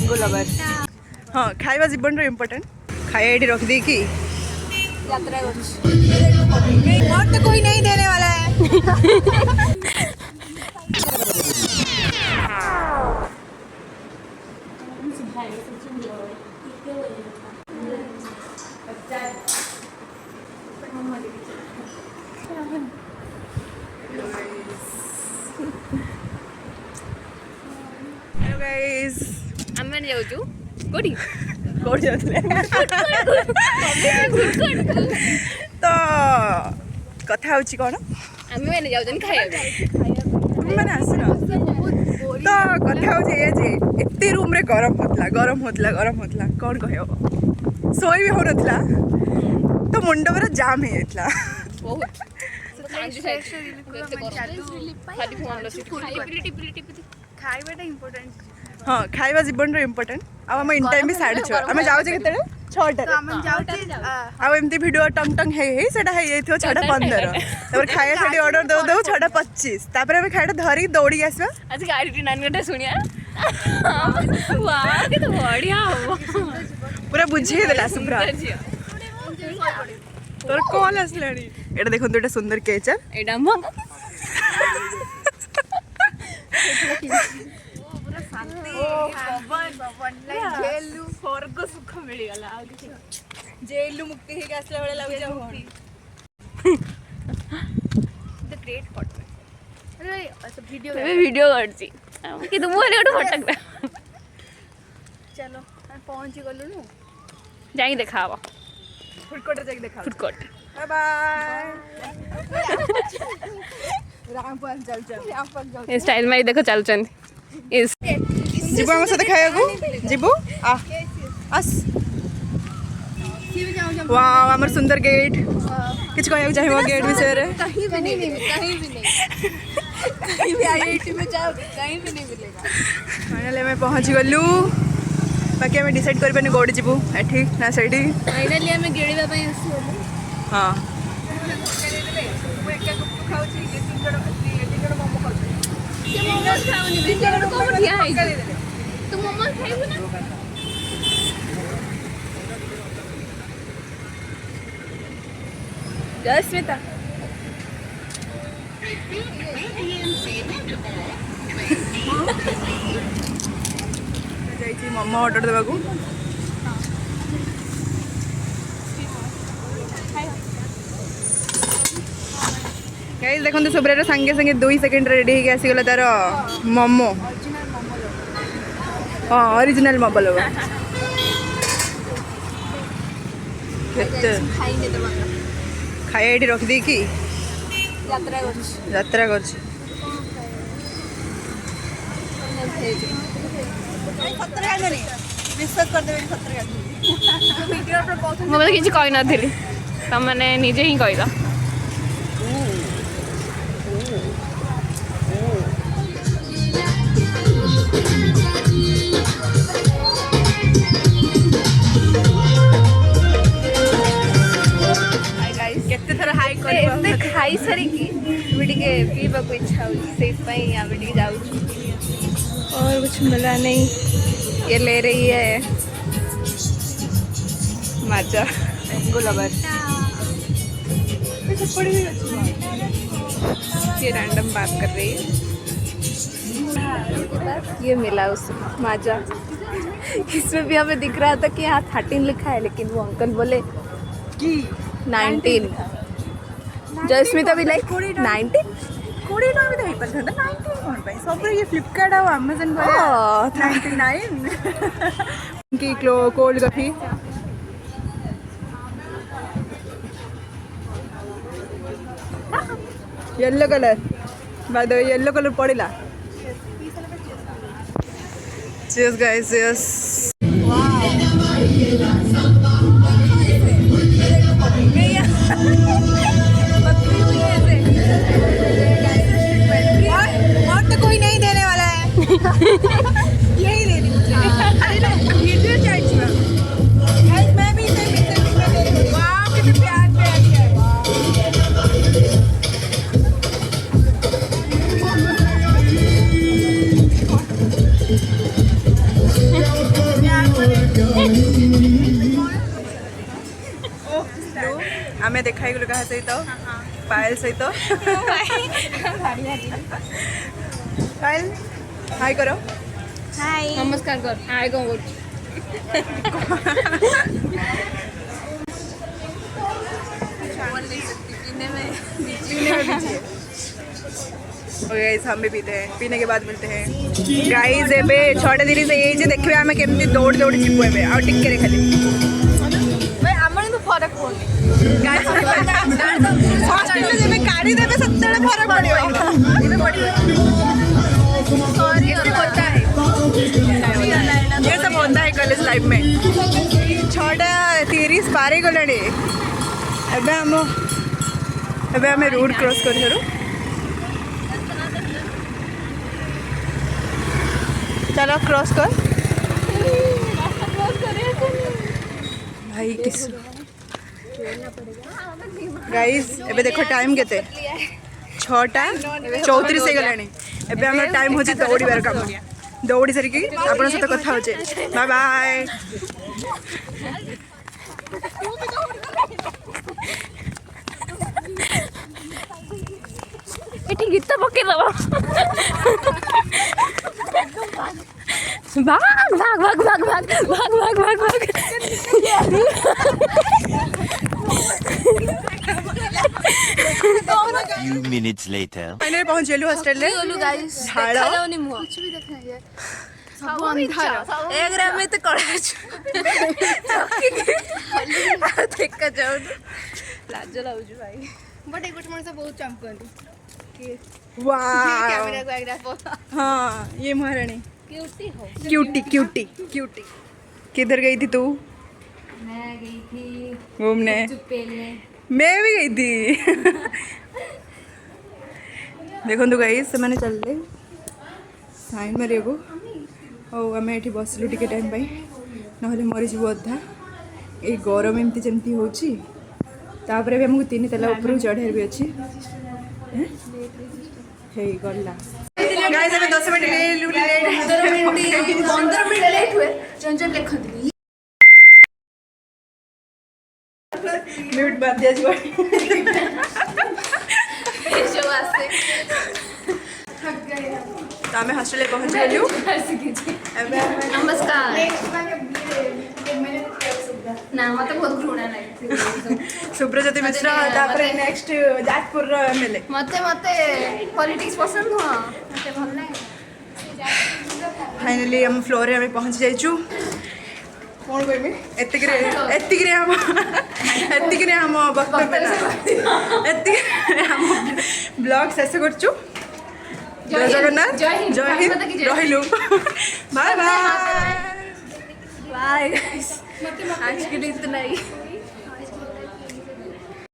Mango lover. हाँ खाइबा जीवन रो इम्पोर्टेंट खाया ये रख दी कि यात्रा और तो कोई नहीं देने वाला है। हेलो गाइस आम जाऊँ कोठी कोड जातले तो कथा होची कोन आम मैंने जाऊँ खाइबा तुम मैंने आसना तो कथा होची ये जे एते रूम रे गरम होतला कोन कहयो सोई भी होनथला तो मुंड पर जाम हे इतला बहुत खाइबाटा इम्पोर्टेंट हाँ खाइबा जीवन रो इम्पोर्टेंट अब हम इन टाइम भी साइड छ हम जाउ जे केते 6टा हम जाऊ अब एमती वीडियो टंग टंग हे सेटा हे येथियो 6:15 तबर खाया सेठी ऑर्डर दो दो 6:25 तापर हम खाइटा धरी दौड़ी आसबा आज गाड़ी नान गटा सुनिया वाह के तो बढ़िया हो पूरा बुझे देला सुब्रा तोर कॉल असलानी एटा देखो तो एटा सुंदर केचर एडा म जेलु स्वर्ग सुख मिल गला जेलु मुक्ति हे आसला बेला लागु जाऊ द ग्रेट फोटो अरे अच्छा वीडियो करछि कि तुम मोरे गोटे फटक चलो पहुंची गलु नु जाई देखावा फुटकोट जाके देखा फुटकोट बाय बाय रामपाल चल ये स्टाइल में देखो चलचन इस जीबू हम साथे खाइबू जीबू आ आस वाओ हमर सुंदर गेट किछ कहयो चाहिबो गेट विषय रे कहीं भी नहीं कहीं भी आईआईटी में जाओ कहीं भी नहीं मिलेगा फाइनली मैं पहुंच गलु बाकी हमें डिसाइड कर बने गोड जीबू एठी ना सेठी फाइनली हमें गेड़ीबा पई आसी हां तुम मोमोज खाइबू ना जस्मिता जाइछि मोमो ऑर्डर देबाकू गाइस देखो सुब्रा संगे संगे 2 सेकंड रेडी हो आसी गला तार मोमो हाँ ओरिजिनल मोमो लो खाया ये रख दी कि यात्रा कर मुझे किसी कही नी तुमने निजे ही कहला खाई सारिकी पीवा को इच्छा होती जाऊँ और कुछ मिला नहीं ये ले रही है माजा मैंगो लवर ये रैंडम बात कर रही है ये मिला उसे माजा इसमें भी हमें दिख रहा था कि यहाँ 13 लिखा है लेकिन वो अंकल बोले कि 19 जस्मिता भी लाइक 19 कोड़ी ना भी नहीं पसंद 19 कौन भाई सब ये फ्लिपकार्ट और अमेज़न पर 99 की cold coffee yellow colour by the way yellow colour पड़िला चीयर्स गाइस चीयर्स और तो कोई नहीं देने वाला है यही दे दी मैं भी इसे दे रही हूँ वाह कितने प्यार पे आमे देखा क्या सहित पायल सहित पायल हाय करो हाय नमस्कार कर हाय कौन कर गाइस हम भी पीते हैं, पीने के बाद मिलते हैं गाइस। एबे 6 दिन से ये देखिए आम केमती दौड़ दौड़ जीवु एबे आ टिके खाली आमर तो फरक पड़नी हॉस्टेल में जब काढ़ी देबे सत्तरे फरक पड़ियो सॉरी होता है ये सब होता है कॉलेज लाइफ में। 6:30 पारे गलानी एबे आम रोड क्रॉस कर चलो क्रॉस कर भाई किस गाइस एबे देखो टाइम केते 6:34 से गलानी एबे हमर टाइम होची दौड़ीबार काम दौड़ी सारिकी आपन सहित कथा होचे बाय बाय। एठी गीत पके दबो भाग भाग भाग भाग भाग भाग भाग भाग भाग Few minutes later. फाइनली पहुंच गेलु हॉस्टल ले बोलू गाइस झाड़ा। देखा जाउनी मुह कुछ भी देखना है सब अंधार एक ग्राम में तो कड़ा देख का जाउ लाज लाउजु भाई बट एक गुट मनसा बहुत चमकंदी वाह कैमरा को एक रात हाँ ये महारानी क्यूटी हो क्यूटी क्यूटी क्यूटी किधर गई थी तू मैं गई थी घूमने चुपेले मैं भी गई थी देखो तो गई से मैंने चल साइन मारिया और आम ये बसलु टे टाइम ना मरीजु अधा ये गरम एमती जमती होपर भी आमको 3 ताला ऊपर चढ़ार भी अच्छी गला 10 मिनट लेट हुए चंचल लिखती म्यूट बात दिया जो आसे तो आम हॉस्टेल पहुँच गलु नमस्कार ना मत बहुत घृणा लगे सुब्रज्योति मिश्र नेक्स्ट जाजपुर एमएलए मते मते पॉलिटिक्स पसंद हो मते भल लागे फाइनली हम फ्लोर में पहुँच जाइचु कौन कहबी एतिकरे हम ब्लॉग शेष करचु जय जगन्नाथ जय हिंद रहिलु बाय बाय बाय आज के लिए इतना ही